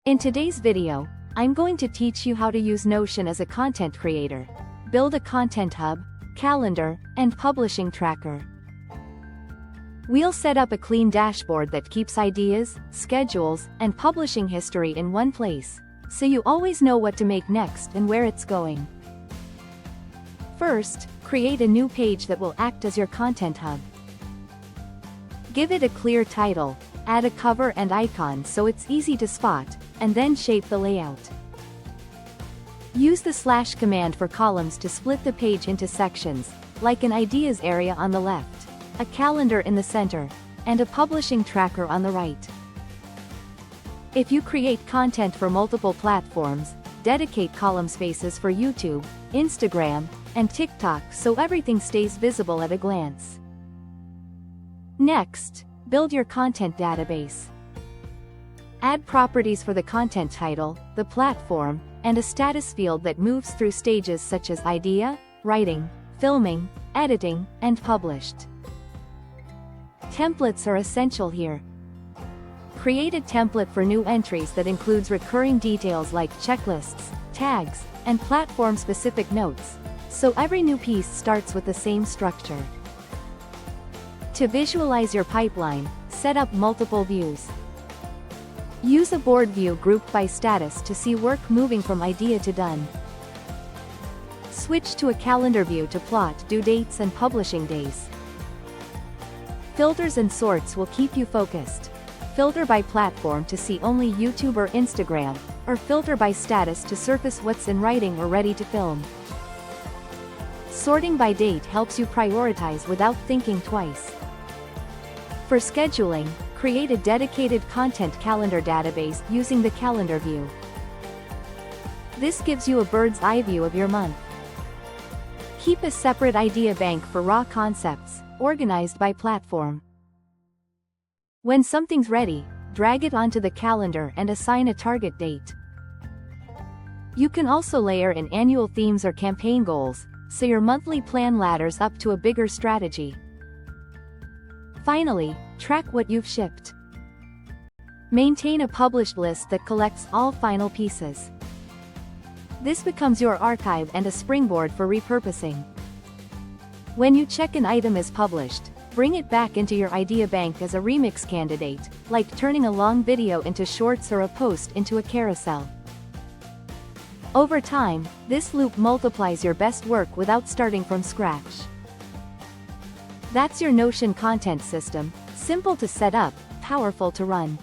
In today's video, I'm going to teach you how to use Notion as a content creator, build a content hub, calendar, and publishing tracker. We'll set up a clean dashboard that keeps ideas, schedules, and publishing history in one place, so you always know what to make next and where it's going. First, create a new page that will act as your content hub. Give it a clear title, add a cover and icon so it's easy to spot, and then shape the layout. Use the / command for columns to split the page into sections, like an ideas area on the left, a calendar in the center, and a publishing tracker on the right. If you create content for multiple platforms, dedicate column spaces for YouTube, Instagram, and TikTok so everything stays visible at a glance. Next, build your content database. Add properties for the content title, the platform, and a status field that moves through stages such as idea, writing, filming, editing, and published. Templates are essential here. Create a template for new entries that includes recurring details like checklists, tags, and platform-specific notes, so every new piece starts with the same structure. To visualize your pipeline, set up multiple views. Use a board view grouped by status to see work moving from idea to done. Switch to a calendar view to plot due dates and publishing days. Filters and sorts will keep you focused. Filter by platform to see only YouTube or Instagram, or filter by status to surface what's in writing or ready to film. Sorting by date helps you prioritize without thinking twice. For scheduling, create a dedicated content calendar database using the calendar view. This gives you a bird's eye view of your month. Keep a separate idea bank for raw concepts, organized by platform. When something's ready, drag it onto the calendar and assign a target date. You can also layer in annual themes or campaign goals, so your monthly plan ladders up to a bigger strategy. Finally, track what you've shipped. Maintain a published list that collects all final pieces. This becomes your archive and a springboard for repurposing. When you check an item is published, bring it back into your idea bank as a remix candidate, like turning a long video into shorts or a post into a carousel. Over time, this loop multiplies your best work without starting from scratch. That's your Notion content system, simple to set up, powerful to run.